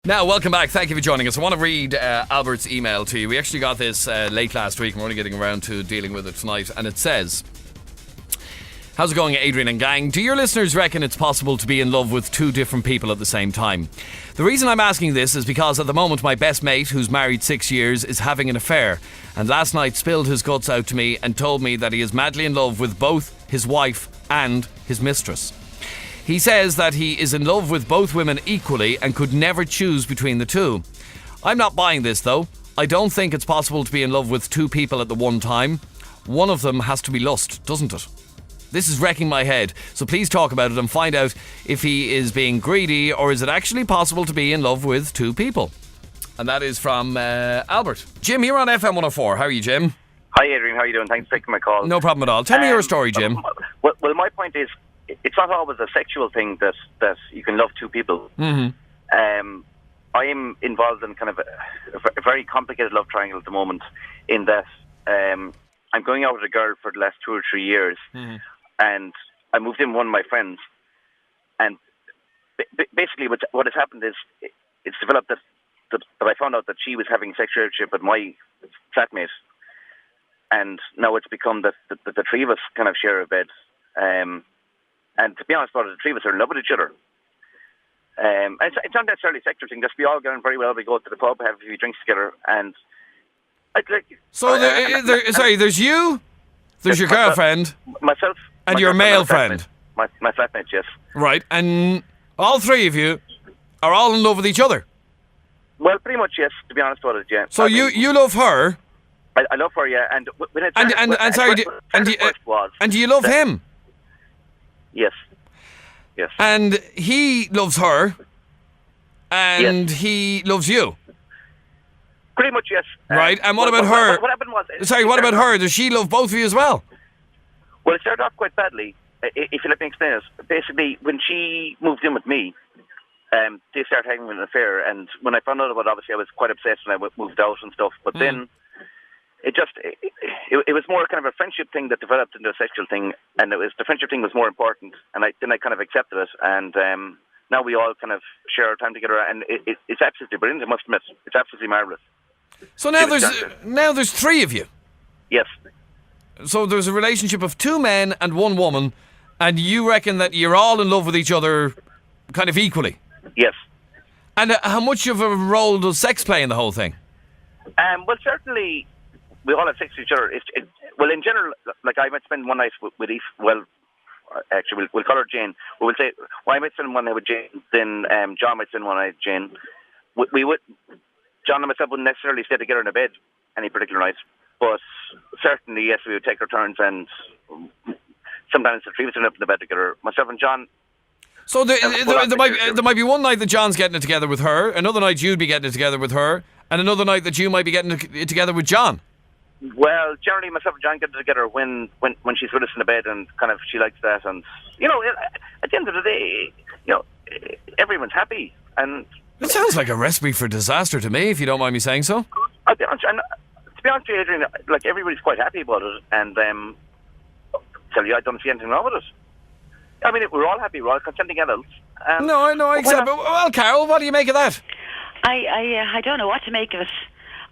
Now, welcome back. Thank you for joining us. I want to read Albert's email to you. We actually got this late last week, and we're only getting around to dealing with it tonight. And it says, how's it going, Adrian and gang? Do your listeners reckon it's possible to be in love with two different people at the same time? The reason I'm asking this is because at the moment my best mate, who's married 6 years, is having an affair. And last night spilled his guts out to me and told me that he is madly in love with both his wife and his mistress. He says that he is in love with both women equally and could never choose between the two. I'm not buying this though. I don't think it's possible to be in love with two people at the one time. One of them has to be lust, doesn't it? This is wrecking my head, so please talk about it and find out if he is being greedy or is it actually possible to be in love with two people. And that is from Albert. Jim, you're on FM104. How are you, Jim? Hi, Adrian. How are you doing? Thanks for taking my call. No problem at all. Tell me your story, Jim. Well, my point is, it's not always a sexual thing that you can love two people. Mm-hmm. I am involved in kind of a very complicated love triangle at the moment, in that I'm going out with a girl for the last 2 or 3 years, and I moved in with one of my friends, and basically what has happened is it's developed that I found out that she was having sexual relationship with my flatmate, and now it's become that the three of us kind of share a bed. And to be honest about it, the three of us are in love with each other. It's not necessarily a sexual thing. Just we all get on very well. We go to the pub, have a few drinks together, and I'd like. So there's you, there's your girlfriend, myself, and your male friend. My flatmate, yes. Right, and all three of you are all in love with each other. Well, pretty much, yes. To be honest about it, yeah. So you love her. I love her, yeah. And do you love him? Yes. Yes. And he loves her, and yes. He loves you. Pretty much, yes. Right, and what about her? What happened was... What about her? Does she love both of you as well? Well, it started off quite badly, if you let me explain it. Basically, when she moved in with me, they started having an affair, and when I found out about it, obviously I was quite upset and I moved out and stuff, but then... It was more kind of a friendship thing that developed into a sexual thing, and the friendship thing was more important, and I kind of accepted it, and now we all kind of share our time together, and it's absolutely brilliant, I must admit. It's absolutely marvellous. So now there's three of you? Yes. So there's a relationship of two men and one woman, and you reckon that you're all in love with each other kind of equally? Yes. And how much of a role does sex play in the whole thing? Well, certainly... We all have sex with each other. Well, in general, like I might spend one night with Eve. Well, actually, we'll call her Jane. We'll say, well, I might spend one night with Jane. Then John might spend one night with Jane. We would, John and myself wouldn't necessarily stay together in a bed any particular night, but certainly, yes, we would take our turns, and sometimes the three of us end up in the bed together. Myself and John. So there might be one night that John's getting it together with her, another night you'd be getting it together with her, and another night that you might be getting it together with John. Well, generally myself and John get together when she's with us in the bed, and kind of she likes that, and at the end of the day, everyone's happy. And it sounds like a recipe for disaster to me, if you don't mind me saying so. I'll be honest, to be honest with you, Adrian, like everybody's quite happy about it, and tell you I don't see anything wrong with it. I mean, we're all happy, we're all consenting adults. No, I know, except well, Carol, what do you make of that? I don't know what to make of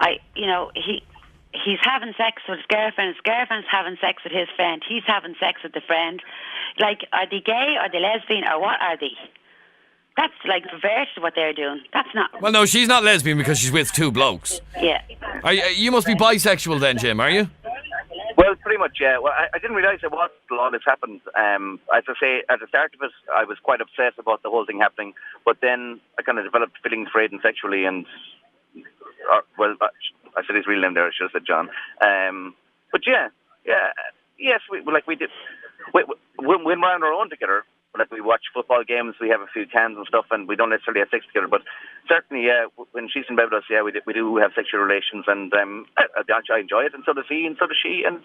it. He's having sex with his girlfriend's having sex with his friend, he's having sex with the friend. Like, are they gay, are they lesbian, or what are they? That's like perverse what they're doing. That's not... Well, no, she's not lesbian because she's with two blokes. Yeah. You must be bisexual then, Jim, are you? Well, pretty much, yeah. Well, I didn't realise that all this happened. As I say, at the start of it, I was quite upset about the whole thing happening, but then I kind of developed feelings for Aidan sexually, and... I said his real name there. I should have said John. But yes, we did. When we're on our own together, like we watch football games, we have a few cans and stuff, and we don't necessarily have sex together. But certainly, when she's in bed with us, we do have sexual relations, and I enjoy it, and so does he, and so does she, and.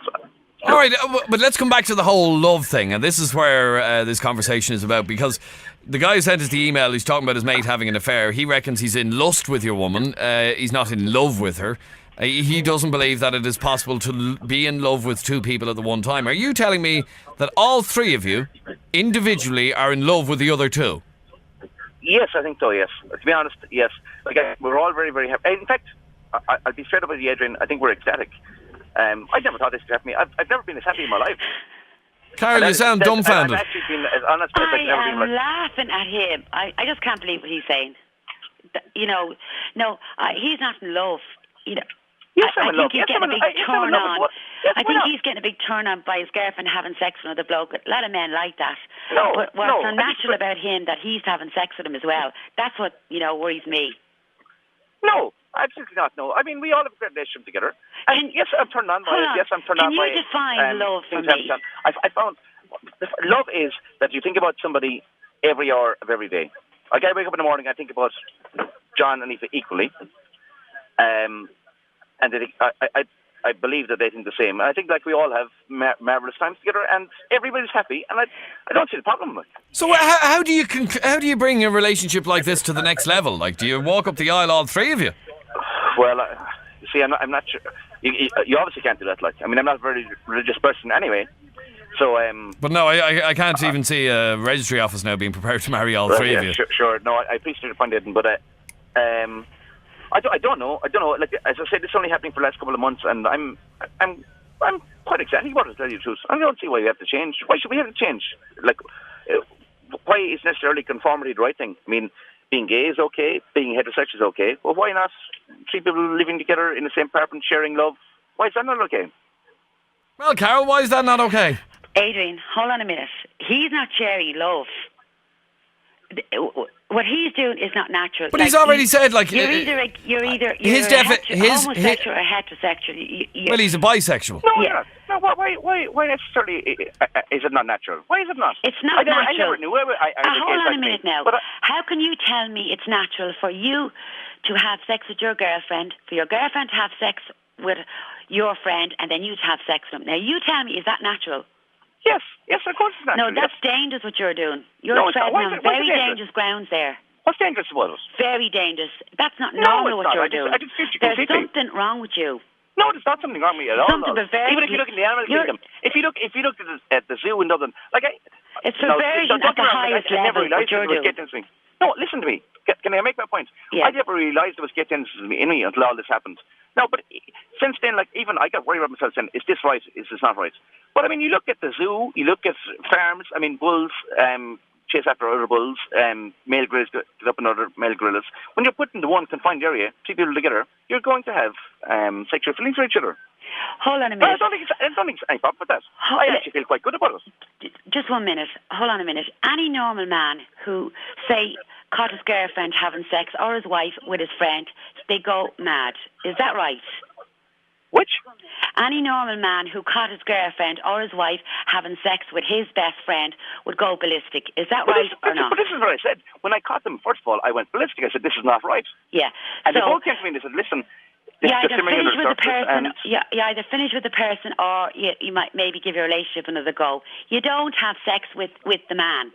All right, but let's come back to the whole love thing, and this is where this conversation is about, because the guy who sent us the email, he's talking about his mate having an affair. He reckons he's in lust with your woman. He's not in love with her. He doesn't believe that it is possible to be in love with two people at the one time. Are you telling me that all three of you individually are in love with the other two? Yes, I think so, yes. To be honest, yes. Like, we're all very, very happy. In fact, I'll be straight up with you, Adrian, I think we're ecstatic. I never thought this could happen to me. I've never been as happy in my life. Carol, you sound dumbfounded. I've actually been as honest as I've never been. I am laughing at him. I just can't believe what he's saying. He's not in love. Yes, I'm in love. He's getting a big turn on. I think he's getting a big turn on by his girlfriend having sex with another bloke. A lot of men like that. But what's unnatural about him that he's having sex with him as well. That's what, worries me. No, absolutely not, no. I mean, we all have a great relationship together. And yes, I'm turned on by it. Yes, I'm turned on by it. Can you define love for me? I found love is that you think about somebody every hour of every day. Like, I wake up in the morning, I think about John and Aoife equally. And I believe that they think the same. I think like we all have marvelous times together, and everybody's happy, and I don't see the problem with it. So how do you bring a relationship like this to the next level? Like, do you walk up the aisle, all three of you? Well, you see, I'm not sure. You obviously can't do that. Like, I mean, I'm not a very religious person anyway. So, but no, I can't even see a registry office now being prepared to marry all three of you. Sure. No, I appreciate your point, Aidan, but I don't know. Like, as I said, it's only happening for the last couple of months, and I'm quite ecstatic about it, to tell you the truth. I don't see why we have to change. Why should we have to change? Like, why is necessarily conformity the right thing? I mean, being gay is okay, being heterosexual is okay. Well, why not three people living together in the same apartment, sharing love? Why is that not okay? Well, Carol, why is that not okay? Adrian, hold on a minute. He's not sharing love. What he's doing is not natural. But he's already said, like, you're either homosexual or heterosexual. Well, he's a bisexual. No, yeah. No, why necessarily is it not natural? Why is it not? It's not natural. I never knew. Hold on a minute now. How can you tell me it's natural for you to have sex with your girlfriend, for your girlfriend to have sex with your friend, and then you to have sex with him? Now, you tell me, is that natural? Yes, of course it's natural. No, that's dangerous what you're doing. You're treading on very dangerous grounds there. What's dangerous about it? Very dangerous. That's not normal what you're doing. I just There's something wrong with you. No, there's not something wrong with me at all. Even if you look in the animal kingdom, if you look at the zoo in Dublin, like it's perversion at the highest level. What you're doing. No, listen to me. Can I make my point? Yeah. I never realised there was gay tendencies in me until all this happened. No, but since then, like, even I got worried about myself saying, is this right? Is this not right? But I mean, you look at the zoo, you look at farms. I mean, bulls chase after other bulls, male gorillas get up on other male gorillas. When you're put into one confined area, two people together, you're going to have sexual feelings for each other. Hold on a minute. I don't think it's any problem with that. I actually feel quite good about it. Just 1 minute. Hold on a minute. Any normal man who, say, caught his girlfriend having sex or his wife with his friend, they go mad. Is that right? Which? Any normal man who caught his girlfriend or his wife having sex with his best friend would go ballistic. Is that right or not? But this is what I said. When I caught them, first of all, I went ballistic. I said, this is not right. Yeah. And they both came to me and they said, listen, you either finish with the person, you either finish with the person, or you might maybe give your relationship another go. You don't have sex with the man,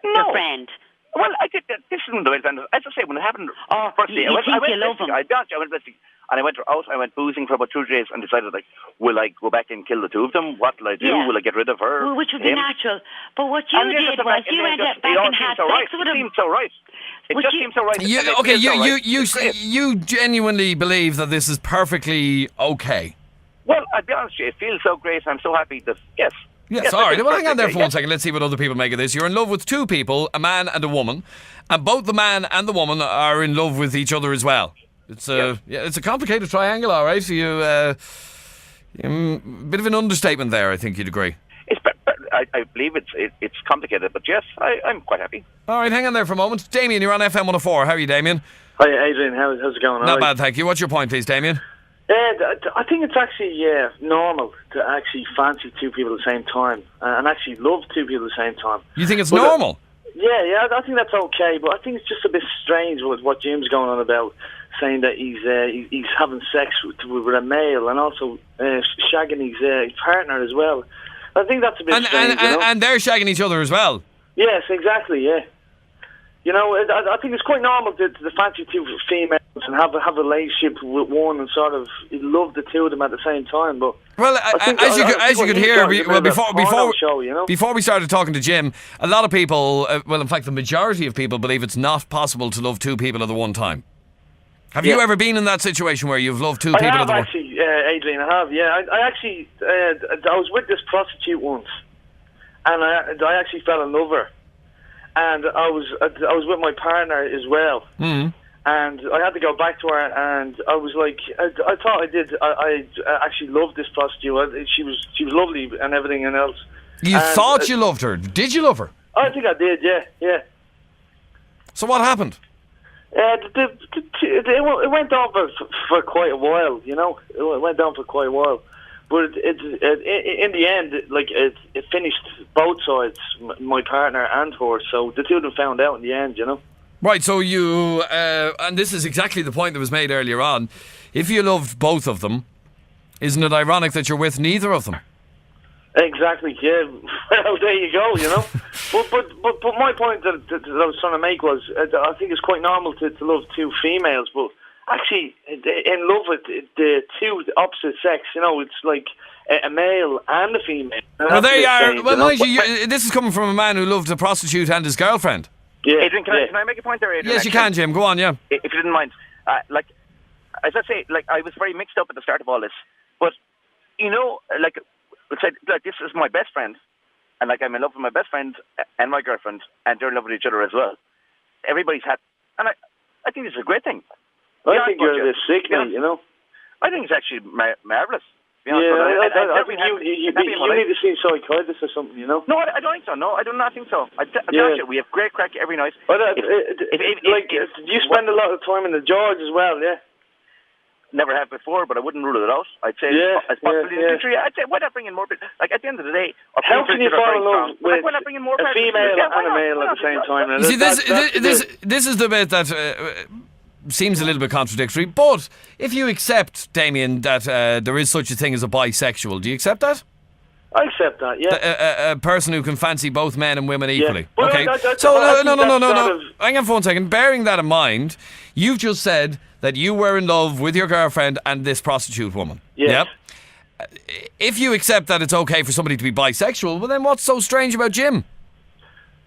your friend. Well, I did. This isn't the way it happened. As I say, when it happened, firstly, I went ballistic. I went out. I went boozing for about 2 days and decided, like, will I go back and kill the two of them? What will I do? Yeah. Will I get rid of her? Well, which would be natural. But what you did was you went back and had sex with him. It seemed so right. It just seemed so right. You genuinely believe that this is perfectly okay? Well, I'll be honest with you, it feels so great. I'm so happy that, yes. Yes, all right. Well, hang on there for 1 second. Let's see what other people make of this. You're in love with two people, a man and a woman, and both the man and the woman are in love with each other as well. It's it's a complicated triangle, all right. So a bit of an understatement there, I think you'd agree. I believe it's complicated, but yes, I'm quite happy. All right, hang on there for a moment. Damien, you're on FM104. How are you, Damien? Hi, Adrian. How's it going? Not bad, thank you. What's your point, please, Damien? I think it's actually normal to actually fancy two people at the same time and actually love two people at the same time. You think it's normal? Yeah, I think that's okay, but I think it's just a bit strange with what Jim's going on about, saying that he's having sex with a male and also shagging his partner as well. I think that's a bit strange. And they're shagging each other as well? Yes, exactly, yeah. You know, I think it's quite normal to fancy two females and have a relationship with one and sort of love the two of them at the same time. But well, as you could hear, before before we started talking to Jim, a lot of people, in fact, the majority of people believe it's not possible to love two people at the one time. Have you ever been in that situation where you've loved two people at the one time? Actually, Adrian, I have. Yeah, I actually, I was with this prostitute once, and I actually fell in love with her, and I was with my partner as well. Mm. And I had to go back to her, and I was like, I thought I did. I actually loved this prostitute. She was lovely and everything and else. You thought you loved her? Did you love her? I think I did. Yeah. So what happened? It went on for quite a while. It went on for quite a while, but in the end, it finished both sides, my partner and her. So the two of them found out in the end. Right, so you, and this is exactly the point that was made earlier on, if you loved both of them, isn't it ironic that you're with neither of them? Exactly, yeah. Well, there you go, But my point that I was trying to make was, I think it's quite normal to love two females, but actually, in love with the two opposite sex, it's like a male and a female. Well, there you are. Well, mind you, this is coming from a man who loved a prostitute and his girlfriend. Yeah, Adrian, can I make a point there, Adrian? Yes, you can, Jim. Go on, yeah. If you didn't mind. As I say, I was very mixed up at the start of all this. But, let's say, this is my best friend. And, I'm in love with my best friend and my girlfriend. And they're in love with each other as well. Everybody's had... And I think this is a great thing. I think you're a bit sick, mate, I think it's actually marvellous. Yeah, I think you need to see a psychiatrist or something, No, I don't think so. No, I do not think so. We have great crack every night. But you spend a lot of time in the George as well, yeah? Never have before, but I wouldn't rule it out. I'd say as possibly in the future. I'd say, why not bring in more people? At the end of the day, how can you fall in love with why not bring in more a female and a male at the same time? You see, this is the bit that seems a little bit contradictory, but if you accept, Damien, that there is such a thing as a bisexual, do you accept that? I accept that, yeah. A person who can fancy both men and women equally. Yeah. Okay. No. Hang on for 1 second. Bearing that in mind, you've just said that you were in love with your girlfriend and this prostitute woman. Yes. Yep. If you accept that it's okay for somebody to be bisexual, well then what's so strange about Jim?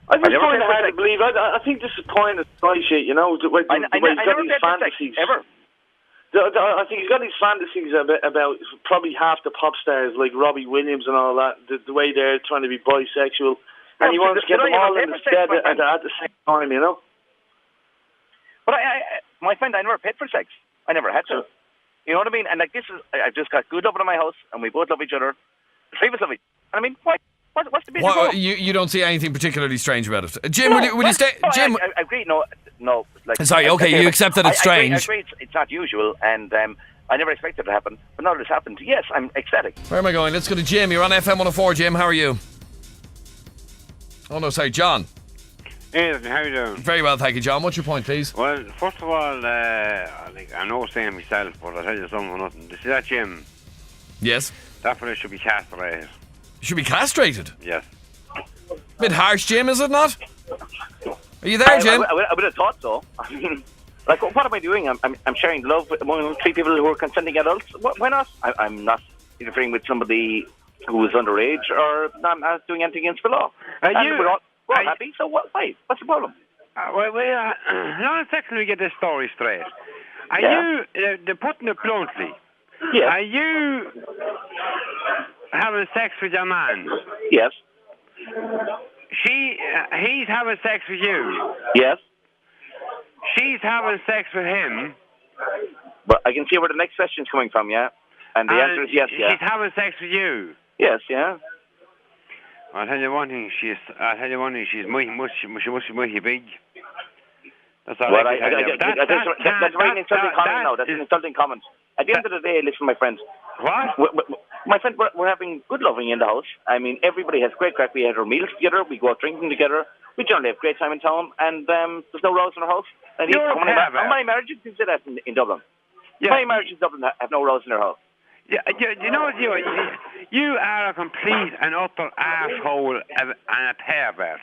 I just find it hard to believe. I think this is kind of bullshit, the way he's got these fantasies. Ever. I think he's got these fantasies about probably half the pop stars like Robbie Williams and all that, the way they're trying to be bisexual. And he wants to get them all in instead at the same time, But my friend, I never paid for sex. I never had to. You know what I mean? And I've just got good loving in my house, and we both love each other. The three of us love each other. And I mean, what's the big deal? You don't see anything particularly strange about it, Jim? Will you stay? Jim, I agree. No. Sorry. Okay, you accept that it's strange. I agree. It's not usual, and I never expected it to happen. But now that it's happened, yes, I'm ecstatic. Where am I going? Let's go to Jim. You're on FM104. Jim, how are you? Oh no, sorry, John. Hey, how are you doing? Very well, thank you, John. What's your point, please? Well, first of all, I know saying myself, but I'll tell you something for nothing. You see that Jim? Yes. That fella should be castrated. Should be castrated? Yes. Bit harsh, Jim, is it not? Are you there, Jim? I would have thought so. I mean, what am I doing? I'm sharing love among three people who are consenting adults. Why not? I'm not interfering with somebody who is underage, or I'm not doing anything against the law. We're all happy, so why? What's the problem? Now a second we get this story straight. Are you, they're putting it bluntly, are you having sex with your man? Yes. He's having sex with you? Yes. She's having sex with him? But I can see where the next question's coming from, yeah? And the answer is yes, yeah. She's having sex with you? Yes, yeah. I'll tell you one thing, she's mighty big. That's all I can tell you. That's very insulting comment now. That's an insulting comment. At the end of the day, listen, my friend. What? My friend, we're having good loving in the house. I mean, everybody has great crack. We have our meals together. We go out drinking together. We generally have great time in town. And there's no rows in our house. And how many marriages do you say that in Dublin? Yeah. How many marriages in Dublin have no rows in their house? You know what you are a complete and utter arsehole and a pervert.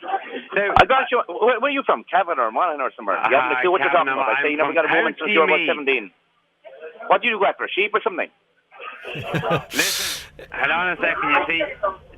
Now, I got you. Where are you from? Cavan or Monaghan or somewhere? You haven't a clue what you're talking about. I say you never got a woman since you were about 17. What do you go after, a sheep or something? Listen, hold on a second, you see.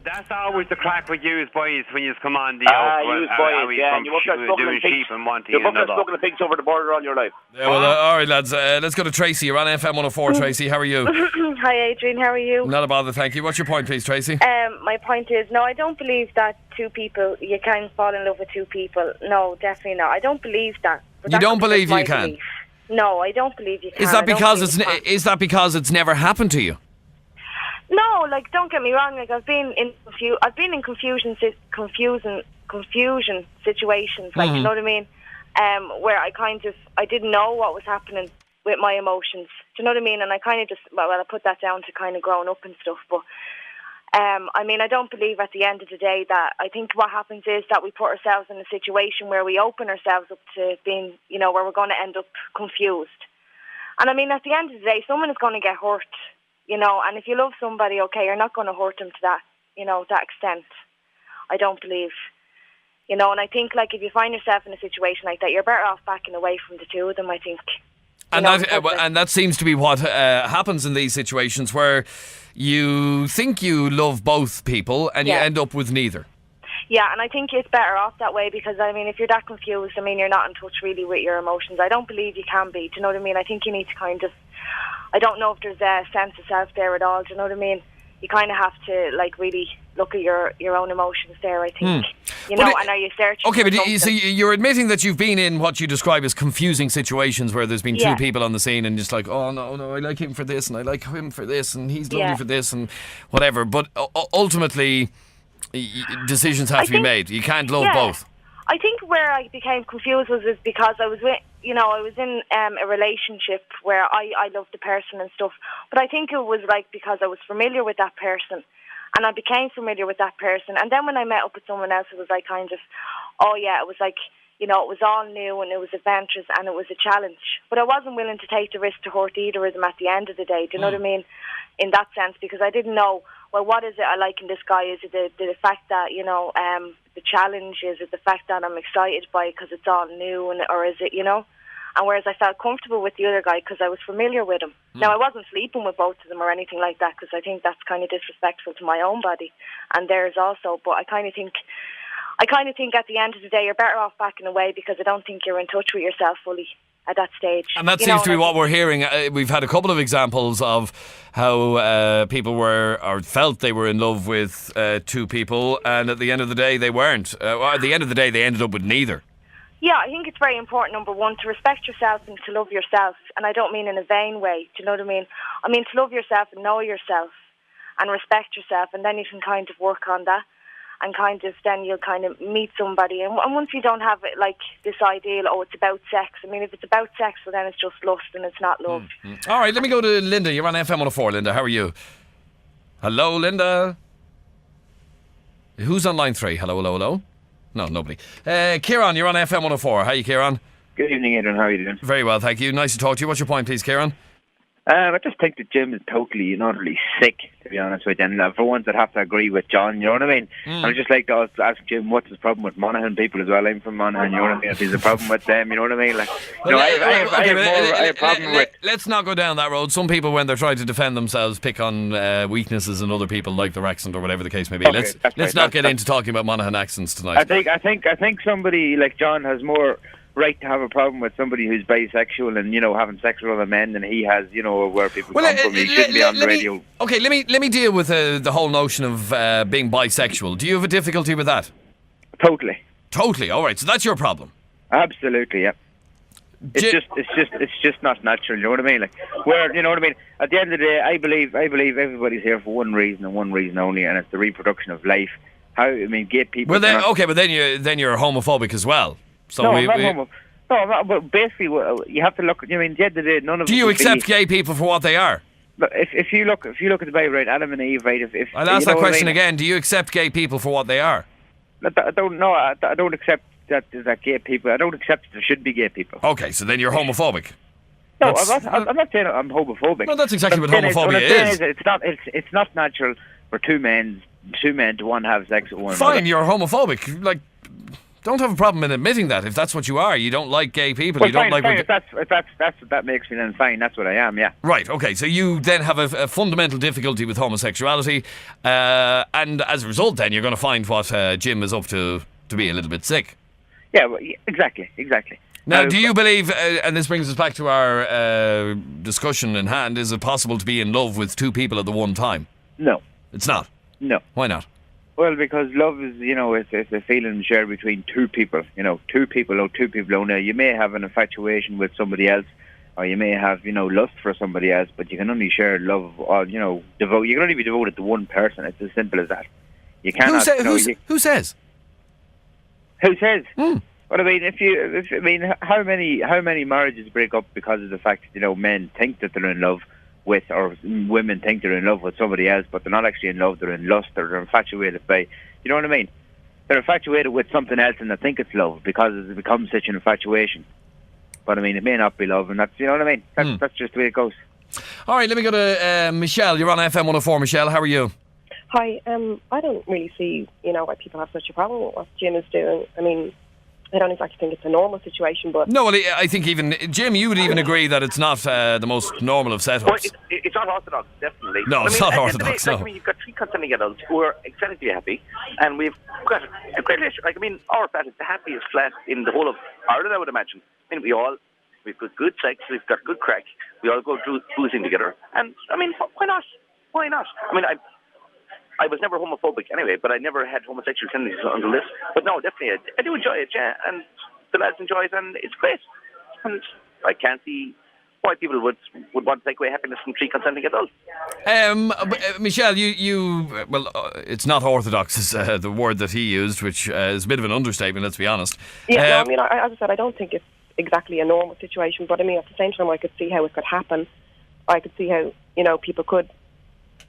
That's always the crack with you boys when you come on the you boys, yeah, and you work out doing sheep and wanting you're another. smuggling pigs over the border all your life. Yeah, well, all right, lads. Let's go to Tracy. You're on FM104, Tracy. How are you? Hi, Adrian. How are you? Not a bother, thank you. What's your point, please, Tracy? My point is, no, I don't believe that two people, you can fall in love with two people. No, definitely not. I don't believe that. You don't believe you can? Belief. No, I don't believe you can. Is that because it's never happened to you? No, like, don't get me wrong. Like, I've been in confusion situations. Like, you know what I mean? Where I didn't know what was happening with my emotions. Do you know what I mean? And I kind of just, I put that down to kind of growing up and stuff. But I mean, I don't believe at the end of the day that, I think what happens is that we put ourselves in a situation where we open ourselves up to being, you know, where we're going to end up confused. And I mean, at the end of the day, someone is going to get hurt. You know, and if you love somebody, okay, you're not going to hurt them to that, you know, that extent. I don't believe. You know, and I think, like, if you find yourself in a situation like that, you're better off backing away from the two of them, I think. And that seems to be what happens in these situations where you think you love both people and you end up with neither. Yeah, and I think it's better off that way because, I mean, if you're that confused, I mean, you're not in touch really with your emotions. I don't believe you can be. Do you know what I mean? I think you need to kind of... I don't know if there's a sense of self there at all. Do you know what I mean? You kind of have to, like, really look at your own emotions there, I think. You know, and are you searching? Okay, but you're admitting that you've been in what you describe as confusing situations where there's been two people on the scene and just like, oh, no, I like him for this and I like him for this and he's lovely for this and whatever. But ultimately, decisions have to be made. You can't love both. I think where I became confused was because I was in a relationship where I loved the person and stuff, but I think it was like because I was familiar with that person and I became familiar with that person, and then when I met up with someone else, it was like kind of, it was like, you know, it was all new and it was adventurous and it was a challenge, but I wasn't willing to take the risk to hurt either of them at the end of the day. Do you know what I mean? In that sense, because I didn't know, well, what is it I like in this guy? Is it the fact that, you know, the challenge? Is it the fact that I'm excited by it because it's all new? Or is it, you know? And whereas I felt comfortable with the other guy because I was familiar with him. Now, I wasn't sleeping with both of them or anything like that because I think that's kind of disrespectful to my own body and theirs also. But I kind of think at the end of the day, you're better off backing away because I don't think you're in touch with yourself fully at that stage. And that seems to be what we're hearing. We've had a couple of examples of how people were or felt they were in love with two people, and at the end of the day they weren't. At the end of the day they ended up with neither. Yeah, I think it's very important, number one, to respect yourself and to love yourself. And I don't mean in a vain way, do you know what I mean? I mean to love yourself and know yourself and respect yourself, and then you can kind of work on that. And kind of then you'll kind of meet somebody. And once you don't have it like this ideal, it's about sex. I mean, if it's about sex, well, then it's just lust and it's not love. All right, let me go to Linda. You're on FM104, Linda. How are you? Hello, Linda. Who's on line 3? Hello. No, nobody. Kieran, you're on FM104. How are you, Kieran? Good evening, Adrian. How are you doing? Very well, thank you. Nice to talk to you. What's your point, please, Kieran? I just think the gym is totally, really sick, to be honest with you. And for ones that have to agree with John, you know what I mean? I would just like to ask Jim, what's his problem with Monaghan people as well? I'm from Monaghan, you know what I mean? If there's a problem with them, you know what I mean? Like, I have a problem with... Let's not go down that road. Some people, when they're trying to defend themselves, pick on weaknesses in other people, like their accent or whatever the case may be. Okay, let's not get into talking about Monaghan accents tonight. I think somebody like John has more right to have a problem with somebody who's bisexual and, having sex with other men than he has, where people come from. He shouldn't be on the radio. Okay, let me deal with the whole notion of being bisexual. Do you have a difficulty with that? Totally. All right, so that's your problem. Absolutely, yeah. It's just not natural. You know what I mean? Like, you know what I mean? At the end of the day, I believe everybody's here for one reason and one reason only, and it's the reproduction of life. Gay people. Well, but then you're homophobic as well. So I'm not homophobic. No, but basically, you have to look. At the end of the day, none of. Do you accept gay people for what they are? But if you look at the Bible, right, Adam and Eve, right? If I'll ask that question again. Do you accept gay people for what they are? I don't know. I don't accept that gay people. I don't accept that there should be gay people. Okay, so then you're homophobic. No, I'm not saying I'm homophobic. No, that's exactly what homophobia is. It's not natural for two men to want to have sex with one Fine, another. you're homophobic. Like, don't have a problem in admitting that. If that's what you are, you don't like gay people. Well, you don't like. Fine. If that's what that makes me, then fine. That's what I am. Yeah. Right. Okay. So you then have a fundamental difficulty with homosexuality, and as a result, then you're going to find what Jim is up to be a little bit sick. Yeah. Well, exactly. Now, do you believe, and this brings us back to our discussion in hand, is it possible to be in love with two people at the one time? No. It's not? No. Why not? Well, because love is, it's a feeling shared between two people. Two people only. You may have an infatuation with somebody else, or you may have, lust for somebody else, but you can only share love, or, you can only be devoted to one person. It's as simple as that. You cannot... Who says? Who says? But I mean, how many marriages break up because of the fact that, men think that they're in love with, or women think they're in love with somebody else, but they're not actually in love, they're in lust, or they're infatuated by, you know what I mean? They're infatuated with something else and they think it's love because it's become such an infatuation. But I mean, it may not be love, and that's, you know what I mean? That's just the way it goes. All right, let me go to Michelle. You're on FM104, Michelle. How are you? Hi, I don't really see, why people have such a problem with what Jim is doing. I mean, I don't exactly think it's a normal situation, but... No, well, I think even... Jim, you would even agree that it's not the most normal of setups. Well, it's not orthodox, definitely. No, it's not orthodox, no. I mean, you've got three consenting adults who are excessively happy, and we've got a great relationship. Like, I mean, our flat is the happiest flat in the whole of Ireland, I would imagine. I mean, we've got good sex, we've got good crack, we all go boozing together, and, I mean, why not? Why not? I mean, I was never homophobic anyway, but I never had homosexual tendencies on the list. But no, definitely, I do enjoy it, yeah, and the lads enjoy it, and it's great. And I can't see why people would want to take away happiness from three consenting adults. Michelle, it's not orthodox is the word that he used, which is a bit of an understatement, let's be honest. Yeah, I mean, as I said, I don't think it's exactly a normal situation, but I mean, at the same time, I could see how it could happen. I could see how, people could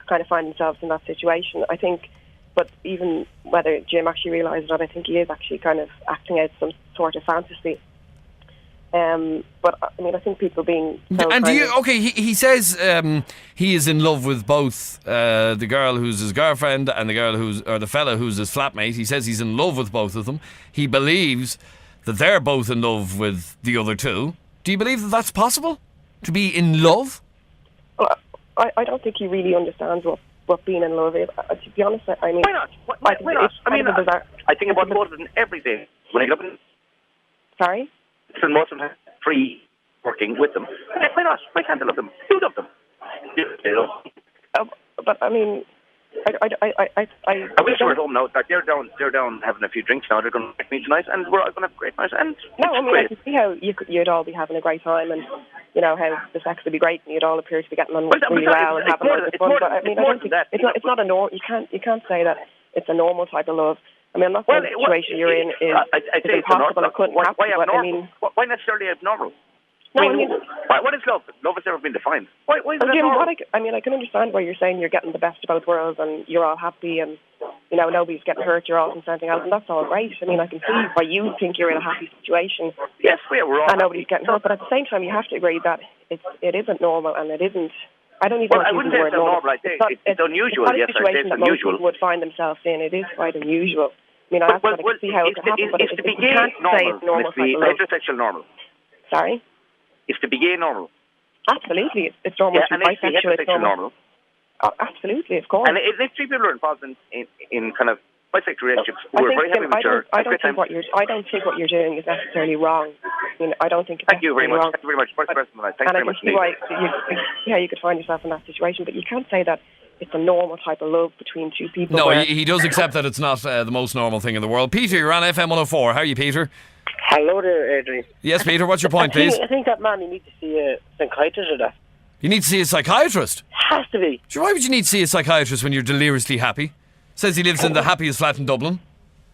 kind of find themselves in that situation. I think, but even whether Jim actually realises that, I think he is actually kind of acting out some sort of fantasy. But I mean, I think people being so and he says he is in love with both the girl who's his girlfriend and the fella who's his flatmate. He says he's in love with both of them. He believes that they're both in love with the other two. Do you believe that that's possible, to be in love? Well, I don't think he really understands what being in love is. To be honest, I mean... Why not? Why not? I mean, I think about both of them every day. When I love them... Sorry? So most of them free working with them. Why not? Why can't I love them? You love them. But I mean... I wish they were at home now. They're down having a few drinks now. They're going to meet tonight, and we're all going to have a great night. And no, I mean, I can see how you'd all be having a great time, and how the sex would be great, and you'd all appear to be getting on really well and having lots of fun. But I mean, I don't think it's not a normal. You can't say that it's a normal type of love. I mean, I'm not saying the situation you're in is impossible. It couldn't happen. But I mean, why necessarily abnormal? No, I mean, what is love? Love has never been defined. Why is that Jim, normal? I can understand why you're saying you're getting the best of both worlds and you're all happy and, nobody's getting hurt, you're all consenting out, and that's all great. I mean, I can see why you think you're in a happy situation. Yes, we're all and nobody's getting hurt, but at the same time, you have to agree that it isn't normal and it isn't... I don't even I wouldn't say it's normal. I say it's unusual. It's not a situation that most people would find themselves in. It is quite unusual. I mean, I can see how it could happen, but it's to be gay normal. It's the heterosexual normal. Sorry? It's to be gay normal. Absolutely, it's normal to be bisexual. It's normal. Oh, absolutely, of course. And if three people are involved in kind of bisexual relationships, we're very happy with each other. I don't think what you're doing is necessarily wrong. I mean, I don't think it's Thank you very much. wrong. Thank you very much. Thanks very much. And I can see why you could find yourself in that situation, but you can't say that it's a normal type of love between two people. No, he does accept that it's not the most normal thing in the world. Peter, you're on FM104. How are you, Peter? Hello there, Adrian. Yes, Peter, what's your point, please? I think that man, you need to see a psychiatrist or that. You need to see a psychiatrist? Has to be. Sure, why would you need to see a psychiatrist when you're deliriously happy? Says he lives in the happiest flat in Dublin.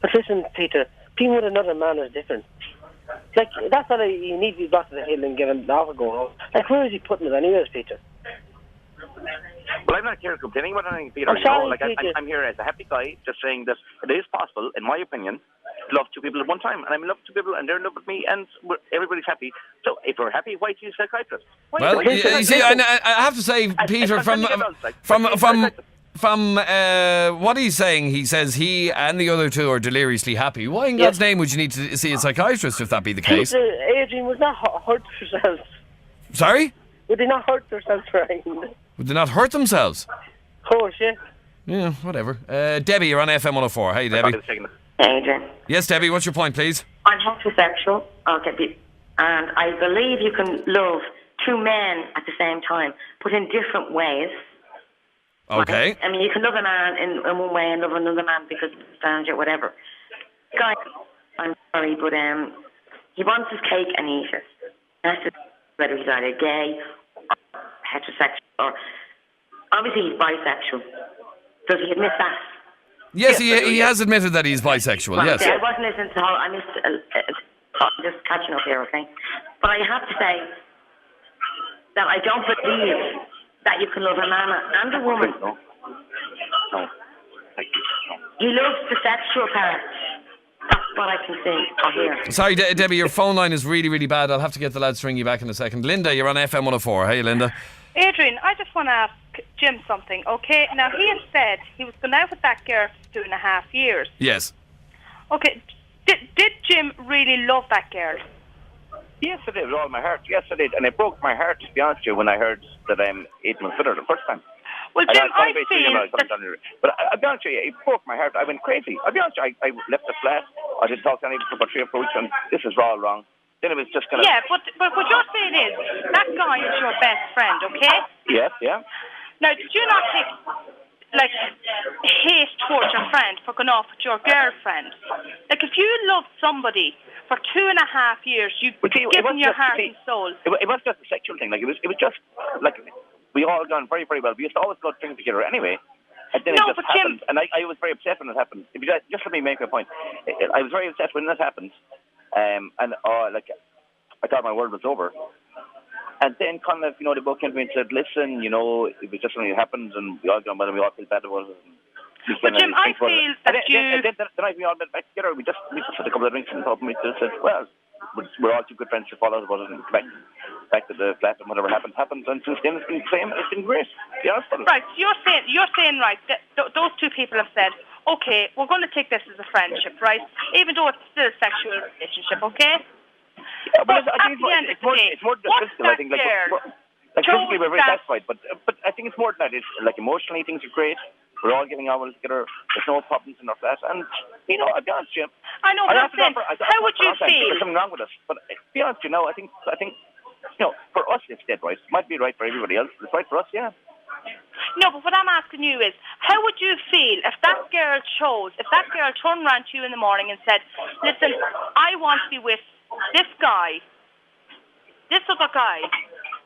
But listen, Peter, being with another man is different. Like, that's why you need to be brought to the hill and give him the offer going home. Like, where is he putting it anyways, Peter? Well, I'm not here complaining about anything, Peter. I'm sorry, I'm here as a happy guy, just saying that it is possible, in my opinion, love two people at one time, and I'm in love with two people, and they're in love with me, and everybody's happy. So if we're happy, why do you see a psychiatrist? Well, you see, I have to say, Peter, from what he's saying, he says he and the other two are deliriously happy. Why in God's name would you need to see a psychiatrist if that be the case? Adrian, would not hurt themselves. Sorry? Would they not hurt themselves for anything? Would they not hurt themselves? Of course, yeah. Yeah, whatever. Debbie, you're on FM104. Hey, Debbie. Adrian. Yes, Debbie, what's your point, please? I'm heterosexual, and I believe you can love two men at the same time, but in different ways. Okay. I mean, you can love a man in one way and love another man because of stands or whatever. Guy, I'm sorry, but he wants his cake and eat it. That's just whether he's either gay or heterosexual or... Obviously, he's bisexual. Does he admit that? Yes, he has admitted that he's bisexual, well, yes. I wasn't listening to the whole... I missed... just catching up here, okay? But I have to say that I don't believe that you can love a man and a woman. No. He loves the sexual part. That's what I can see or hear. Sorry, Debbie, your phone line is really, really bad. I'll have to get the lads to ring you back in a second. Linda, you're on FM104. Hey, Linda. Adrian, I just want to ask Jim something, okay? Now, he has said he was going out with that girl for 2.5 years. Yes. Okay, did Jim really love that girl? Yes, I did with all my heart. Yes, I did. And it broke my heart, to be honest with you, when I heard that I'm 8 months with her the first time. Well, Jim, I feel... But I'll be honest with you, it broke my heart. I went crazy. I'll be honest with you, I left the flat. I didn't talk to anybody for about 3 or 4 weeks, and this is all wrong. Then it was just kind of... Yeah, but what you're saying is, that guy is your best friend, okay? Yes, yeah. Now, did you not take, hate towards your friend for going off with your girlfriend? Like, if you loved somebody for 2.5 years, you've given your heart and soul. It was just a sexual thing. Like, it was just, like, we all gone very, very well. We used to always go to things together anyway. And then it just happened. And I was very upset when it happened. If you just let me make a point. I was very upset when that happened. And I thought my world was over. And then kind of, they both came to me and said, listen, it was just something that happened, and we all got mad and we all feel bad about it. But Jim, I feel that then the night we all went back together, we just had a couple of drinks and thought, we just said, well, we're all too good friends to follow about it and back to the flat, and whatever happens. And since then, it's been the same. It's been great. To be honest with you. Right, so you're saying right, that those two people have said, okay, we're going to take this as a friendship, right? Even though it's still a sexual relationship, okay? Yeah, but I think it's more than physical. I think physically we're very satisfied, but I think it's more than that. It's like emotionally things are great. We're all getting on well together. There's no problems in our flat, and I'll be honest, Jim. I know, but I'm saying, how would you feel? There's something wrong with us, but to be honest, I think for us it's dead right. It might be right for everybody else, but it's right for us, yeah. No, but what I'm asking you is, how would you feel if that girl turned around to you in the morning and said, listen, I want to be with this guy, this other guy,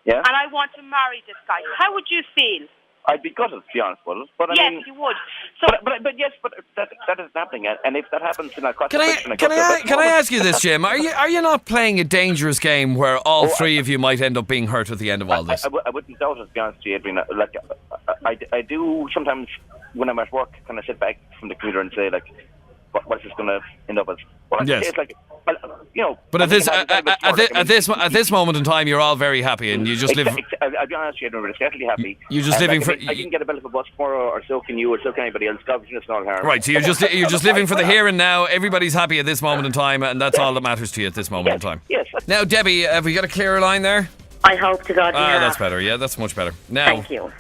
yeah, and I want to marry this guy. How would you feel? I'd be gutted, to be honest with us. But yes, you would. So, but that is happening, and if that happens, then I'll cross the bridge. Can I ask you this, Jim? Are you not playing a dangerous game where all three of you might end up being hurt at the end of all this? I wouldn't doubt it, to be honest with you, Adrian. Like, I do sometimes when I'm at work, kind of sit back from the computer and say, like, what's this going to end up as? Yes. It's like, but at this moment in time, you're all very happy, and you just live. I'll be honest, we're definitely happy. You're just living for. I can get a bit of a bus tomorrow, or so can you, or so can anybody else. God, it's not harm. Right, so you're just living for the here and now. Everybody's happy at this moment in time, and that's all that matters to you at this moment in time. Yes. Now, Debbie, have we got a clearer line there? I hope to God. That's better. Yeah, that's much better. Now, thank you.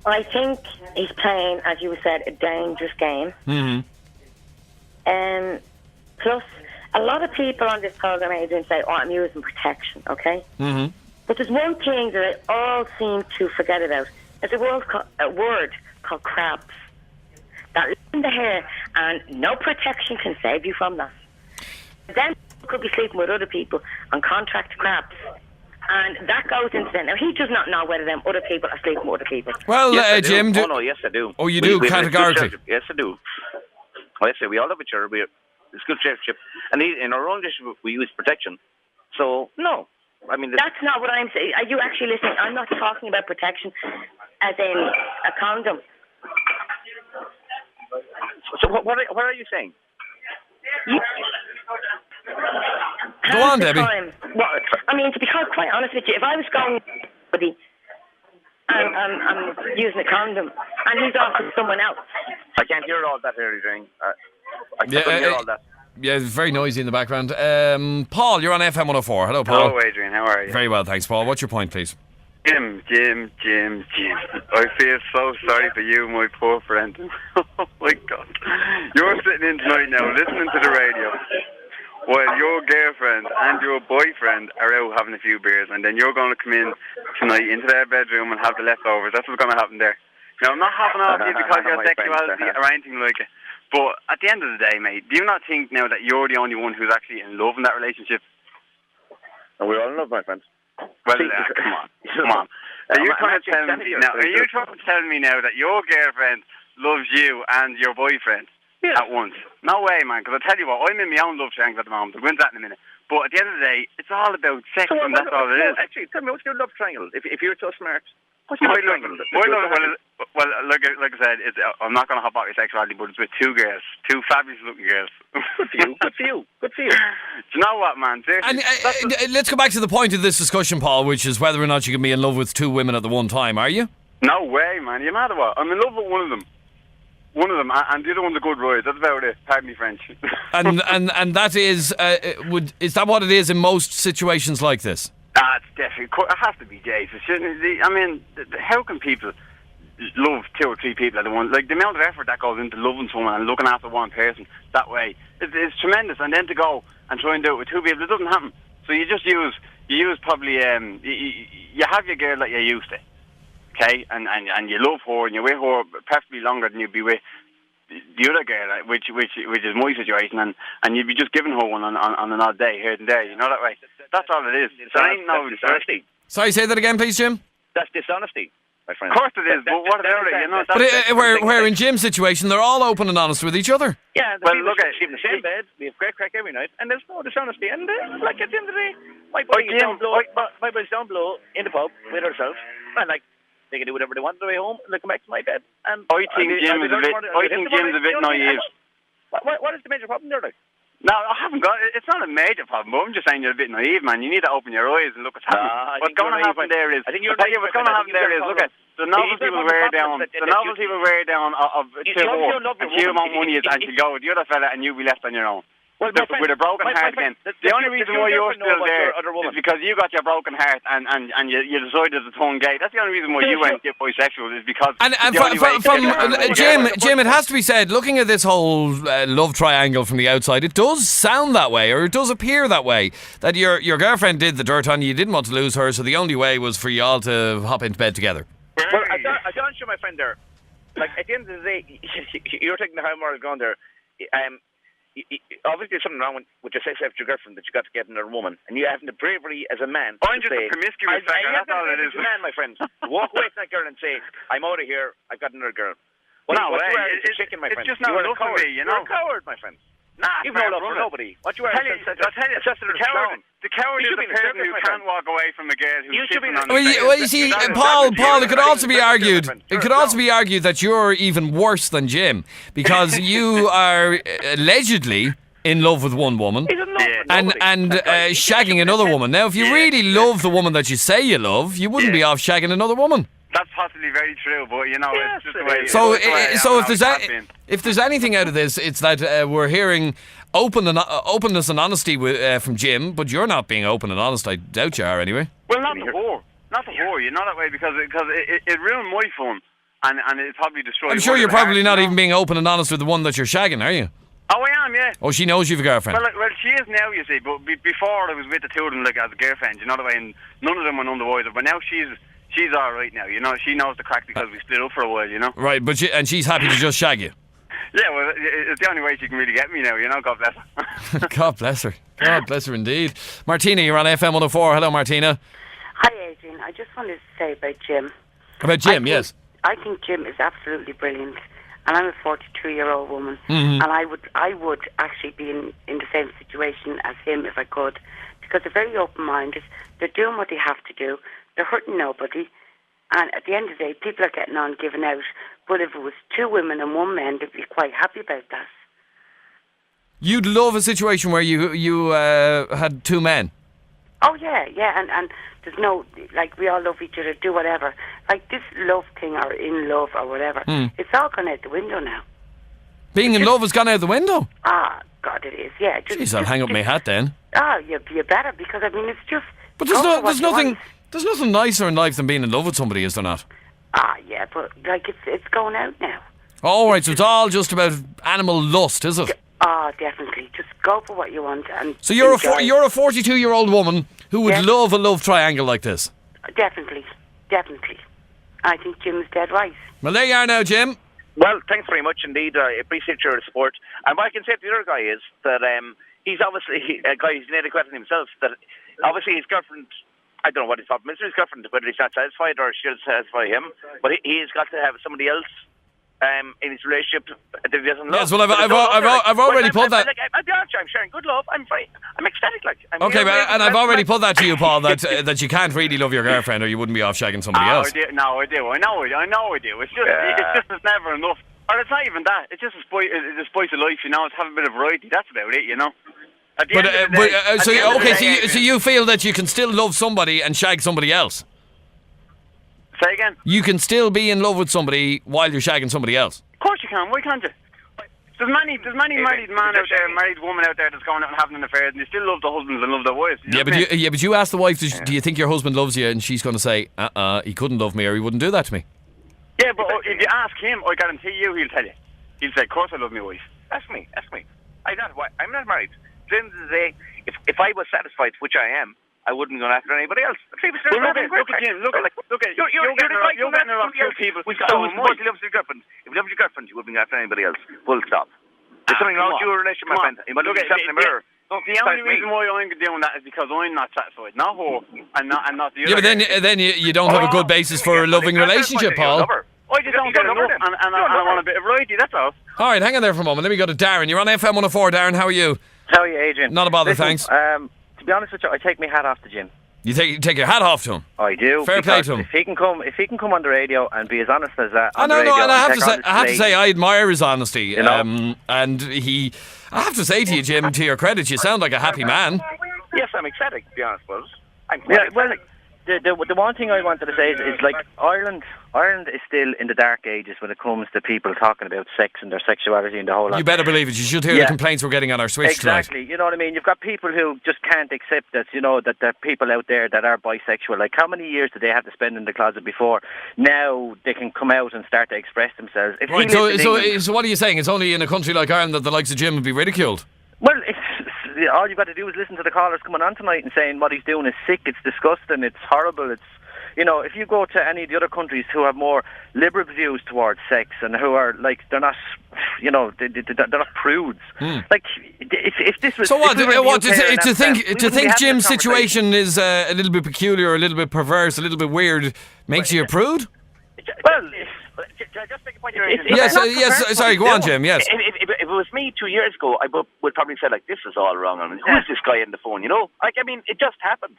I think he's playing, as you said, a dangerous game. Mm-hmm. Plus, a lot of people on this program, Adrian, say, I'm using protection, okay? Mm-hmm. But there's one thing that they all seem to forget about. There's a word called crabs that live in the hair, and no protection can save you from that. Then you could be sleeping with other people on contract crabs. And that goes into them. Now, he does not know whether them other people are sleeping with other people. Well, yes, Jim... Oh, no, yes, I do. Oh, you do, categorically? Yes, I do. Well, I say we all love each other. It's good relationship. And in our own relationship, we use protection. So, no. I mean... That's not what I'm saying. Are you actually listening? I'm not talking about protection as in a condom. So what are you saying? Go on, Debbie. Well, I mean, to be quite honest with you, if I was going with the and I'm using a condom and he's off with someone else. I can't hear all that, Adrian. I couldn't hear all that. Yeah, it's very noisy in the background. Paul, you're on FM104. Hello, Paul. Hello, Adrian. How are you? Very well, thanks, Paul. What's your point, please? Jim. I feel so sorry for you, my poor friend. Oh, my God. You're sitting in tonight now, listening to the radio, while your girlfriend and your boyfriend are out having a few beers, and then you're going to come in tonight into their bedroom and have the leftovers. That's what's going to happen there. Now, I'm not having off you because of your sexuality or anything like it, but at the end of the day, mate, do you not think now that you're the only one who's actually in love in that relationship? And we're all in love, my friend. Well, come on. Are you trying to tell me now that your girlfriend loves you and your boyfriend at once? No way, man, because I tell you what, I'm in my own love triangle at the moment. I'll go into that in a minute. But at the end of the day, it's all about sex, and that's all it is. Actually, tell me, what's your love triangle? If you're so smart, what's your love triangle? Well, like I said, I'm not going to hop out your sexuality, but it's with two girls, two fabulous looking girls. Good for you. Do you know what, man? And let's go back to the point of this discussion, Paul, which is whether or not you can be in love with two women at the one time. Are you? No way, man. You matter what? I'm in love with one of them. And the other one's a good ride. That's about it. Pardon me, French. and that is, is that what it is in most situations like this? It's definitely. It has to be, Jesus. I mean, how can people love two or three people at the one? Like, the amount of effort that goes into loving someone and looking after one person that way, it's tremendous. And then to go and try and do it with two people, it doesn't happen. So you just use probably, you have your girl that you're used to. Okay, and you love her, and you're with her preferably longer than you'd be with the other girl, which is my situation, and you'd be just giving her one on an odd day here and there, you know, that way. That's all it is. So ain't no dishonesty. Sorry, say that again, please, Jim. That's dishonesty, my friend. Of course it is, but what about it? You know, where in Jim's situation, they're all open and honest with each other. Yeah, well, look at in the same bed, we have great crack every night, and there's no dishonesty. And like at the end of the day, my body's down below in the pub with herself, and like. They can do whatever they want on the way home, and they come back to my bed. And I think Jim's a bit naive. What is the major problem there, like? No, I haven't got. It's not a major problem. But I'm just saying you're a bit naive, man. You need to open your eyes and look what's happening. What's going to happen there is. What's going to happen there is. Look at the novelty will wear down. The novelty will wear down of to her, and she amount money is, and she'll go with the other fella, and you'll be left on your own. Well, with a broken heart again. The only reason why you're still there is because you got your broken heart and you decided to turn gay. That's the only reason why you went bisexual, is because. And from Jim, it has to be said, looking at this whole love triangle from the outside, it does sound that way, or it does appear that way. That your girlfriend did the dirt on you, you didn't want to lose her, so the only way was for you all to hop into bed together. Well, I don't show my friend there. Like, at the end of the day, you're taking the high moral ground there. Obviously, there's something wrong with your sex after your girlfriend that you got to get another woman, and you have the bravery as a man. I'm just a promiscuous fella. That's all it is. Man, my friend, walk away from that girl and say, "I'm out of here. I've got another girl." No way. It's just not enough for me, you know. You're a coward, my friend. Nah, you've no love for nobody. What you are? I'll tell you, the coward is the person who can't walk away from a girl who's sitting on the face. Well, you see, Paul, it could also be argued. It could also be argued that you're even worse than Jim, because you are allegedly in love with one woman and shagging another woman. Now, if you really love the woman that you say you love, you wouldn't be off shagging another woman. That's possibly very true, but you know, it's just the way. So if there's anything out of this, it's that we're hearing openness and honesty from Jim, but you're not being open and honest. I doubt you are, anyway. Well, not the whore. You know that way because it ruined my fun, and it probably destroyed. I'm sure you're probably not even being open and honest with the one that you're shagging, are you? Oh, I am, yeah. Oh, she knows you've a girlfriend. Well, she is now, you see. But before I was with the two of them, like as a girlfriend, you know the way, and none of them were none the wiser. But now she's all right now, you know. She knows the crack because we split up for a while, you know. Right, but she's happy to just shag you. Yeah, well, it's the only way she can really get me now, you know. God bless her. God bless her. God bless her indeed. Martina, you're on FM104. Hello, Martina. Hi, Adrian. I just wanted to say about Jim. About Jim, yes. I think Jim is absolutely brilliant, and I'm a 42-year-old woman, Mm-hmm. and I would actually be in the same situation as him if I could, because they're very open-minded. They're doing what they have to do. They're hurting nobody, and at the end of the day, people are getting on, giving out. But if it was two women and one man, they'd be quite happy about that. You'd love a situation where you had two men. Oh, yeah, and there's no, like, we all love each other, do whatever. Like, this love thing or in love or whatever, it's all gone out the window now. Being in love has gone out the window? Ah, God, it is, yeah. Jeez, I'll hang up my hat then. You better, because, I mean, it's just... But there's nothing nicer in life than being in love with somebody, is there not? Yeah, but, like, it's going out now. All right, so it's all just about animal lust, is it? Definitely. Just go for what you want. And so you're a 42-year-old woman who would love a love triangle like this? Definitely. I think Jim's dead right. Well, there you are now, Jim. Well, thanks very much indeed. I appreciate your support. And what I can say to the other guy is that he's obviously a guy who's inadequate in himself. That obviously his girlfriend, I don't know what his problem is with his girlfriend, whether he's not satisfied or she'll satisfy him. But he's got to have somebody else in his relationship that he doesn't love. Yes, well, I've already put that. I'll be honest, I'm sharing good love. I'm fine. I'm ecstatic. Okay, and I've already put that to you, Paul, that you can't really love your girlfriend or you wouldn't be off shagging somebody else. I know I do. It's just it's never enough. Or it's not even that. It's just a spice of life, you know. It's having a bit of variety. That's about it, you know. So you feel that you can still love somebody and shag somebody else? Say again? You can still be in love with somebody while you're shagging somebody else? Of course you can. Why can't you? There's many married man out there, married woman out there that's going out and having an affair, and they still love the husbands and love their wives. But you ask the wife, do you think your husband loves you? And she's going to say, he couldn't love me or he wouldn't do that to me. Yeah, but if you ask him, I guarantee you he'll tell you. He'll say, of course I love my wife. Ask me. I'm not married. At the end of the day, if I was satisfied, which I am, I wouldn't go after anybody else. Look at Jim. Look at you're getting around two people. So much. If you loved your girlfriend, you wouldn't go after anybody else. Full stop. There's something wrong with your relationship, my friend. You must look at yourself in the mirror. Look, the only reason why I'm doing that is because I'm not satisfied. Not her, and not the other. Yeah, but then you don't have a good basis for a loving relationship, Paul. I just don't get enough, and I want a bit of variety, that's all. All right, hang on there for a moment. Let me go to Darren. You're on FM104, Darren. How are you? How are you, Adrian? Not a bother, thanks. To be honest with you, I take my hat off to Jim. You take your hat off to him? I do. Fair play to him. If he can come on the radio and be as honest as that, and I have to say, I admire his honesty. You know? And I have to say to you, Jim, to your credit, you sound like a happy man. Yes, I'm ecstatic, to be honest, Buzz. The one thing I wanted to say is like Ireland is still in the dark ages when it comes to people talking about sex and their sexuality and the whole lot. You better believe it. You should hear the complaints we're getting on our switch tonight. Exactly. You know what I mean? You've got people who just can't accept that, you know, that there are people out there that are bisexual. Like, how many years did they have to spend in the closet before? Now they can come out and start to express themselves. Right, so what are you saying? It's only in a country like Ireland that the likes of Jim would be ridiculed? Well, all you've got to do is listen to the callers coming on tonight and saying what he's doing is sick, it's disgusting, it's horrible, it's... You know, if you go to any of the other countries who have more liberal views towards sex and who are, like, they're not, you know, they're not prudes. Like, if this was... So to think Jim's situation is a little bit peculiar, a little bit perverse, a little bit weird, makes you a prude? Well... Just take a point here. Yes, sorry, go on, Jim, yes. If it was me 2 years ago, I would probably say, like, this is all wrong. I mean, who is this guy on the phone, you know? Like, I mean, it just happens.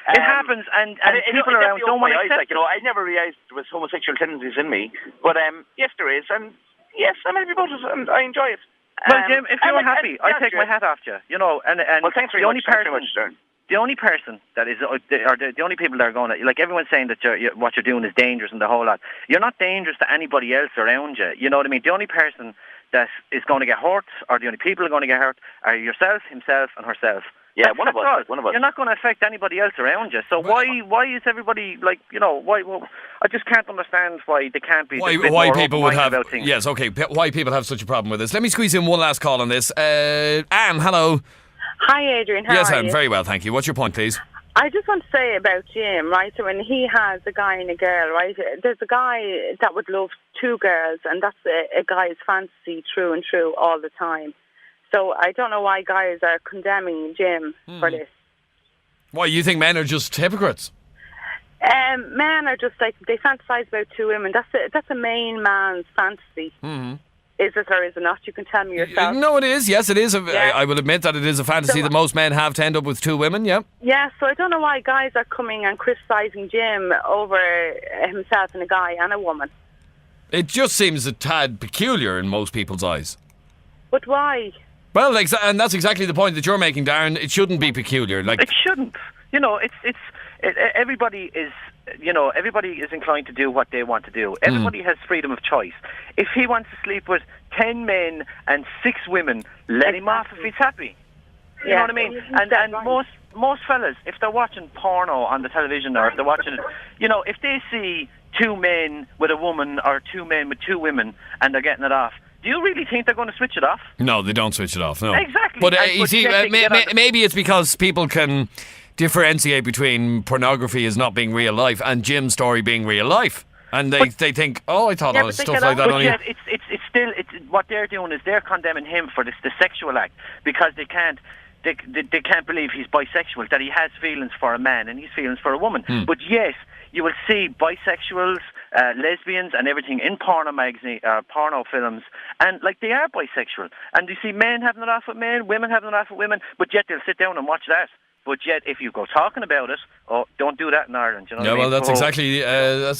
It happens, and people around don't want to accept it. You know, I never realised there was homosexual tendencies in me, but yes, there is, and yes, I'm happy about it, and I enjoy it. Well, Jim, if you're happy, I take my hat off to you. You know, and well, thanks very much. The only person that is, or the only people that are going to, like, everyone's saying that what you're doing is dangerous and the whole lot. You're not dangerous to anybody else around you. You know what I mean? The only person that is going to get hurt, or the only people who are going to get hurt, are yourself, himself, and herself. Yeah, one of us. You're not going to affect anybody else around you. So why is everybody, like, you know, why? Well, I just can't understand why they can't be. Why people would have about things. Yes, okay. Why people have such a problem with this? Let me squeeze in one last call on this. Anne, hello. Hi, Adrian. How yes, are Anne. you? Very well, thank you. What's your point, please? I just want to say about Jim, right? So when he has a guy and a girl, right? There's a guy that would love two girls, and that's a guy's fantasy, true and true, all the time. So I don't know why guys are condemning Jim for this. Why, you think men are just hypocrites? Men are just like, they fantasize about two women. That's a main man's fantasy. Is it or is it not? You can tell me yourself. No, it is. Yes, it is. I will admit that it is a fantasy that most men have to end up with two women, yeah. Yeah, so I don't know why guys are coming and criticising Jim over himself and a guy and a woman. It just seems a tad peculiar in most people's eyes. But why? Well, and that's exactly the point that you're making, Darren. It shouldn't be peculiar. It shouldn't. Everybody is. Everybody is inclined to do what they want to do. Everybody has freedom of choice. If he wants to sleep with 10 men and 6 women, let him off if he's happy. You know what I mean? And most fellas, if they're watching porno on the television, or if they're watching it, if they see 2 men with a woman or 2 men with 2 women and they're getting it off, do you really think they're going to switch it off? No, they don't switch it off, no. Exactly. But you see, maybe it's because people can differentiate between pornography as not being real life and Jim's story being real life. And they think, I thought all stuff like that. But yet, it's still what they're doing is they're condemning him for the sexual act, because they can't believe he's bisexual, that he has feelings for a man and he's feelings for a woman. But yes, you will see bisexuals, lesbians and everything in porno films, and they are bisexual. And you see men having it off with men, women having it off with women, but yet they'll sit down and watch that. But yet, if you go talking about it, don't do that in Ireland. You know what I mean? Well, that's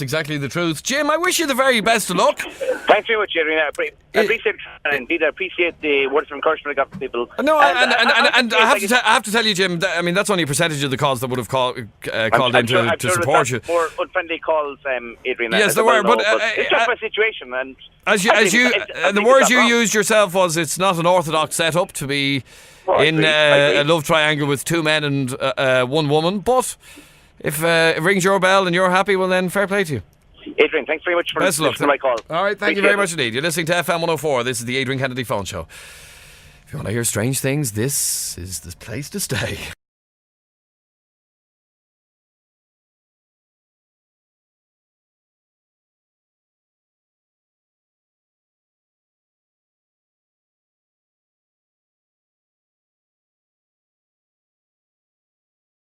exactly the truth. Jim, I wish you the very best of luck. Thanks very much, Adrian. I appreciate it, and indeed I appreciate the words of encouragement I got from people. No, and I have to tell you, Jim. That's only a percentage of the calls that would have called in to support you. More unfriendly calls, Adrian. Yes, there were, but it's just my situation, and the words you used yourself was, it's not an orthodox setup to be in a love triangle with 2 men and 1 woman. But if it rings your bell and you're happy, well then, fair play to you. Adrian, thanks very much for listening to my call. All right, thank you very much indeed. You're listening to FM104. This is the Adrian Kennedy Phone Show. If you want to hear strange things, this is the place to stay.